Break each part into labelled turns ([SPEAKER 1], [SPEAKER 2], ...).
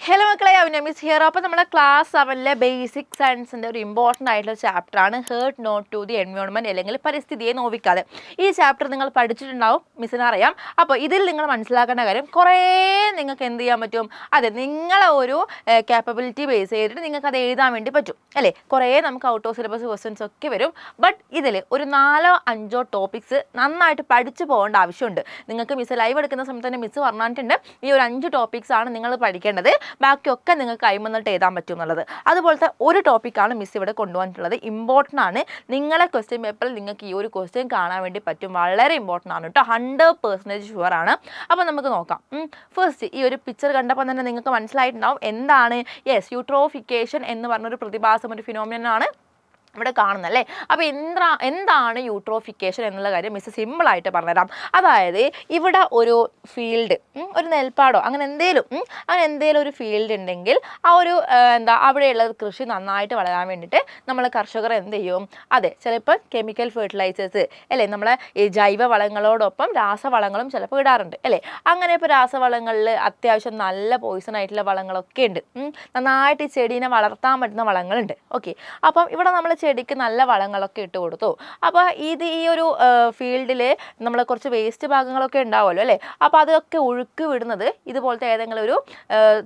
[SPEAKER 1] Hello മക്കളെ, miss here. അപ്പോൾ നമ്മുടെ ക്ലാസ് 7 ബേസിക് സയൻസിൻ്റെ ഒരു ഇമ്പോർട്ടൻ്റ് ആയിട്ടുള്ള ചാപ്റ്ററാണ് hurt not to the environment, അല്ലെങ്കിൽ പരിസ്ഥിതിയെ നോവിക്കാതെ. ഈ ചാപ്റ്റർ നിങ്ങൾ പഠിച്ചിട്ടുണ്ടാവും, മിസ്സിന് അറിയാം. അപ്പോൾ ഇതിൽ നിങ്ങൾ മനസ്സിലാക്കേണ്ട കാര്യം, കുറേ നിങ്ങൾക്ക് എന്ത് ചെയ്യാൻ പറ്റും, അതെ, നിങ്ങളെ ഒരു ക്യാപ്പബിലിറ്റി ബേസ് ചെയ്തിട്ട് നിങ്ങൾക്ക് അത് എഴുതാൻ വേണ്ടി പറ്റും അല്ലേ. കുറേ നമുക്ക് ഔട്ട് ഓഫ് സിലബസ് ക്വസ്റ്റ്യൻസ് ഒക്കെ വരും. ബട്ട് ഇതിൽ ഒരു 4-5 ടോപ്പിക്സ് നന്നായിട്ട് പഠിച്ചു പോകേണ്ട ആവശ്യമുണ്ട്. നിങ്ങൾക്ക് മിസ് ലൈവ് എടുക്കുന്ന സമയത്ത് തന്നെ മിസ് പറഞ്ഞിട്ടുണ്ട്, ഈ ഒരു 5 ടോപ്പിക്സ് ആണ് നിങ്ങൾ പഠിക്കേണ്ടത്, ബാക്കിയൊക്കെ നിങ്ങൾക്ക് കൈമന്നിട്ട് എഴുതാൻ പറ്റും എന്നുള്ളത്. അതുപോലത്തെ ഒരു ടോപ്പിക്കാണ് മിസ് ഇവിടെ കൊണ്ടുവന്നിട്ടുള്ളത്. ഇമ്പോർട്ടൻ്റ് ആണ്. നിങ്ങളെ ക്വസ്റ്റ്യൻ പേപ്പറിൽ നിങ്ങൾക്ക് ഈ ഒരു ക്വസ്റ്റ്യൻ കാണാൻ വേണ്ടി പറ്റും. വളരെ ഇമ്പോർട്ടൻ്റ് ആണ് കേട്ടോ, 100% ഷുവർ ആണ്. അപ്പോൾ നമുക്ക് നോക്കാം. ഫസ്റ്റ് ഈ ഒരു പിക്ചർ കണ്ടപ്പോൾ തന്നെ നിങ്ങൾക്ക് മനസ്സിലായിട്ടുണ്ടാവും എന്താണ്. യെസ്, യൂട്രോഫിക്കേഷൻ എന്ന് പറഞ്ഞൊരു പ്രതിഭാസം, ഒരു ഫിനോമിനൻ ആണ് ഇവിടെ കാണുന്നല്ലേ. അപ്പോൾ എന്താണ് യൂട്രോഫിക്കേഷൻ എന്നുള്ള കാര്യം മിസ് സിമ്പിളായിട്ട് പറഞ്ഞുതരാം. അതായത് ഇവിടെ ഒരു ഫീൽഡ്, ഒരു നെൽപ്പാടോ അങ്ങനെ എന്തേലും ഒരു ഫീൽഡ് ഉണ്ടെങ്കിൽ ആ ഒരു അവിടെയുള്ള കൃഷി നന്നായിട്ട് വളരാൻ വേണ്ടിയിട്ട് നമ്മൾ കർഷകർ എന്ത് ചെയ്യും, അതെ, ചിലപ്പോൾ കെമിക്കൽ ഫെർട്ടിലൈസേഴ്സ് അല്ലേ, നമ്മളെ ഈ ജൈവ വളങ്ങളോടൊപ്പം രാസവളങ്ങളും ചിലപ്പോൾ ഇടാറുണ്ട് അല്ലേ. അങ്ങനെ ഇപ്പോൾ രാസവളങ്ങളിൽ അത്യാവശ്യം നല്ല പോയിസൺ ആയിട്ടുള്ള വളങ്ങളൊക്കെ ഉണ്ട്. നന്നായിട്ട് ഈ ചെടീനെ വളർത്താൻ പറ്റുന്ന വളങ്ങളുണ്ട്. ഓക്കെ, അപ്പം ഇവിടെ നമ്മൾ ചെടിക്ക് നല്ല വളങ്ങളൊക്കെ ഇട്ട് കൊടുത്തു. അപ്പോൾ ഈ ഒരു ഫീൽഡിൽ നമ്മൾ കുറച്ച് വേസ്റ്റ് ഭാഗങ്ങളൊക്കെ ഉണ്ടാവുമല്ലോ അല്ലേ. അപ്പോൾ അതൊക്കെ ഒഴുക്ക് വിടുന്നത് ഇതുപോലത്തെ ഏതെങ്കിലും ഒരു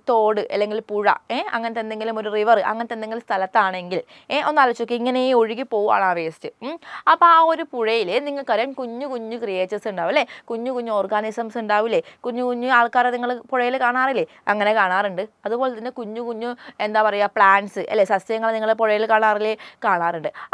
[SPEAKER 1] തോട് അല്ലെങ്കിൽ പുഴ, അങ്ങനത്തെ എന്തെങ്കിലും ഒരു റിവർ, അങ്ങനത്തെ എന്തെങ്കിലും സ്ഥലത്താണെങ്കിൽ ഒന്ന് ആലോചിക്കുക, ഇങ്ങനെ ഒഴുകി പോവുകയാണ് ആ വേസ്റ്റ്. അപ്പോൾ ആ ഒരു പുഴയിൽ നിങ്ങൾക്കറിയാം കുഞ്ഞു കുഞ്ഞു ക്രിയേച്ചേഴ്സ് ഉണ്ടാവും അല്ലേ, കുഞ്ഞു കുഞ്ഞു ഓർഗാനിസംസ് ഉണ്ടാവില്ലേ, കുഞ്ഞു കുഞ്ഞു ആൾക്കാരെ നിങ്ങൾ പുഴയിൽ കാണാറില്ലേ, അങ്ങനെ കാണാറുണ്ട്. അതുപോലെ തന്നെ കുഞ്ഞു കുഞ്ഞു പ്ലാന്റ്സ് അല്ലേ, സസ്യങ്ങൾ നിങ്ങൾ പുഴയിൽ കാണാറില്ലേ, കാണാറുണ്ട്.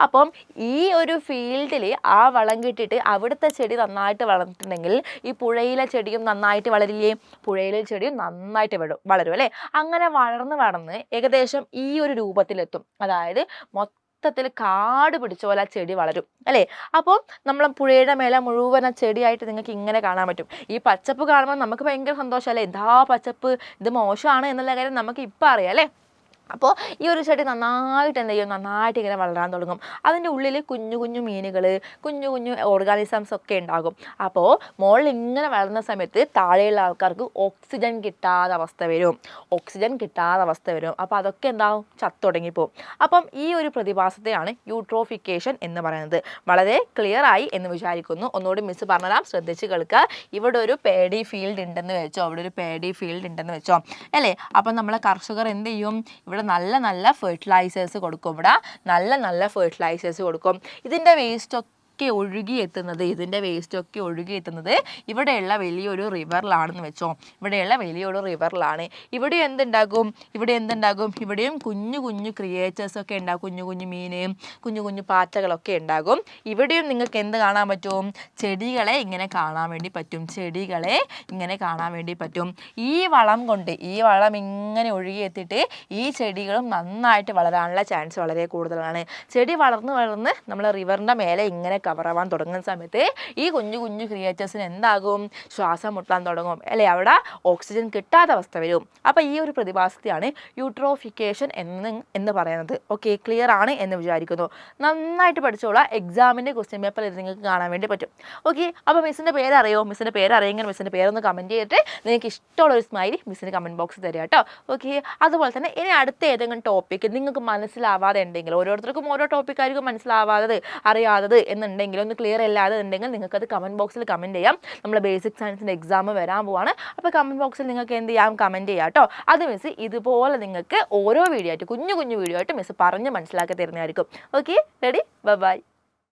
[SPEAKER 1] അപ്പം ഈ ഒരു ഫീൽഡിൽ ആ വളം കിട്ടിയിട്ട് അവിടുത്തെ ചെടി നന്നായിട്ട് വളർന്നിട്ടുണ്ടെങ്കിൽ ഈ പുഴയിലെ ചെടിയും നന്നായിട്ട് വളരില്ലേ, പുഴയിലെ ചെടിയും നന്നായിട്ട് വളരും അല്ലേ. അങ്ങനെ വളർന്ന് ഏകദേശം ഈ ഒരു രൂപത്തിലെത്തും. അതായത് മൊത്തത്തിൽ കാട് പിടിച്ച പോലെ ആ ചെടി വളരും അല്ലേ. അപ്പോൾ നമ്മൾ പുഴയുടെ മേലെ മുഴുവൻ ആ ചെടിയായിട്ട് നിങ്ങൾക്ക് ഇങ്ങനെ കാണാൻ പറ്റും. ഈ പച്ചപ്പ് കാണുമ്പോൾ നമുക്ക് ഭയങ്കര സന്തോഷമല്ലേ, എന്താ പച്ചപ്പ്, ഇത് മോശമാണ് എന്നുള്ള കാര്യം നമുക്ക് ഇപ്പം അറിയാം അല്ലേ. അപ്പോൾ ഈ ഒരു ചെടി നന്നായിട്ട് എന്ത് ചെയ്യും, നന്നായിട്ട് ഇങ്ങനെ വളരാൻ തുടങ്ങും. അതിൻ്റെ ഉള്ളിൽ കുഞ്ഞു കുഞ്ഞു മീനുകൾ, കുഞ്ഞു കുഞ്ഞു ഓർഗാനിസംസ് ഒക്കെ ഉണ്ടാകും. അപ്പോൾ മുകളിൽ ഇങ്ങനെ വളർന്ന സമയത്ത് താഴെയുള്ള ആൾക്കാർക്ക് ഓക്സിജൻ കിട്ടാതെ അവസ്ഥ വരും. അപ്പോൾ അതൊക്കെ എന്താവും, ചത്തുടങ്ങിപ്പോവും. അപ്പം ഈ ഒരു പ്രതിഭാസത്തെയാണ് യൂട്രോഫിക്കേഷൻ എന്ന് പറയുന്നത്. വളരെ ക്ലിയർ ആയി എന്ന് വിചാരിക്കുന്നു. ഒന്നുകൂടി മിസ് പറഞ്ഞുതരാം, ശ്രദ്ധിച്ച് കേൾക്കുക. ഇവിടെ ഒരു പേഡി ഫീൽഡ് ഉണ്ടെന്ന് വെച്ചോ, അല്ലേ. അപ്പം നമ്മളെ കർഷകർ എന്ത് ചെയ്യും, ഇവിടെ നല്ല ഫെർട്ടിലൈസേഴ്സ് കൊടുക്കും. ഇതിൻ്റെ വേസ്റ്റൊക്കെ ഒഴുകി എത്തുന്നത് ഇവിടെയുള്ള വലിയൊരു റിവറിലാണെന്ന് വെച്ചോ. ഇവിടെ എന്തുണ്ടാകും, ഇവിടെയും കുഞ്ഞു കുഞ്ഞു ക്രിയേച്ചേഴ്സൊക്കെ ഉണ്ടാകും, കുഞ്ഞു കുഞ്ഞു മീന്, കുഞ്ഞു കുഞ്ഞു പാറ്റകളൊക്കെ ഉണ്ടാകും. ഇവിടെയും നിങ്ങൾക്ക് എന്ത് കാണാൻ പറ്റും, ചെടികളെ ഇങ്ങനെ കാണാൻ വേണ്ടി പറ്റും. ഈ വളം ഇങ്ങനെ ഒഴുകി എത്തിയിട്ട് ഈ ചെടികളും നന്നായിട്ട് വളരാനുള്ള ചാൻസ് വളരെ കൂടുതലാണ്. ചെടി വളർന്ന് നമ്മൾ റിവറിൻ്റെ മേലെ ഇങ്ങനെ കവറാവാൻ തുടങ്ങുന്ന സമയത്ത് ഈ കുഞ്ഞു കുഞ്ഞു ക്രിയേച്ചേഴ്സിന് എന്താകും, ശ്വാസം മുട്ടാൻ തുടങ്ങും അല്ലേ, അവിടെ ഓക്സിജൻ കിട്ടാത്ത അവസ്ഥ വരും. അപ്പോൾ ഈ ഒരു പ്രതിഭാസത്തെയാണ് യൂട്രോഫിക്കേഷൻ എന്ന് പറയുന്നത്. ഓക്കെ, ക്ലിയർ ആണ് എന്ന് വിചാരിക്കുന്നു. നന്നായിട്ട് പഠിച്ചോളാം. എക്സാമിൻ്റെ ക്വസ്റ്റ്യൻ പേപ്പർ ഇത് നിങ്ങൾക്ക് കാണാൻ വേണ്ടി പറ്റും. ഓക്കെ, അപ്പോൾ മിസ്സിൻ്റെ പേര് അറിയെങ്കിൽ മിസ്സിൻ്റെ പേരൊന്ന് കമൻറ്റ് ചെയ്തിട്ട് നിങ്ങൾക്ക് ഇഷ്ടമുള്ളൊരു സ്മൈലി മിസ്സിന് കമൻറ്റ് ബോക്സിൽ തരിക കേട്ടോ. ഓക്കെ, അതുപോലെ തന്നെ ഇനി അടുത്ത ഏതെങ്കിലും ടോപ്പിക്ക് നിങ്ങൾക്ക് മനസ്സിലാവാതെ ഉണ്ടെങ്കിൽ, ഓരോരുത്തർക്കും ഓരോ ടോപ്പിക്കായിരിക്കും മനസ്സിലാവാത്തത്, അറിയാത്തത് എന്നുണ്ടെങ്കിൽ, ഒന്ന് ക്ലിയർ അല്ലാതെ ഉണ്ടെങ്കിൽ നിങ്ങൾക്കത് കമൻറ്റ് ബോക്സിൽ കമൻറ്റ് ചെയ്യാം. നമ്മൾ ബേസിക് സയൻസിൻ്റെ എക്സാം വരാൻ പോവാണ്. അപ്പോൾ കമൻറ്റ് ബോക്സിൽ നിങ്ങൾക്ക് എന്ത് ചെയ്യാം, കമൻറ്റ് ചെയ്യാം കേട്ടോ. അത് മിസ് ഇതുപോലെ നിങ്ങൾക്ക് ഓരോ വീഡിയോ ആയിട്ട്, കുഞ്ഞു കുഞ്ഞു വീഡിയോ ആയിട്ട് മിസ് പറഞ്ഞ് മനസ്സിലാക്കി തരുന്നതായിരിക്കും. Okay, ready, by.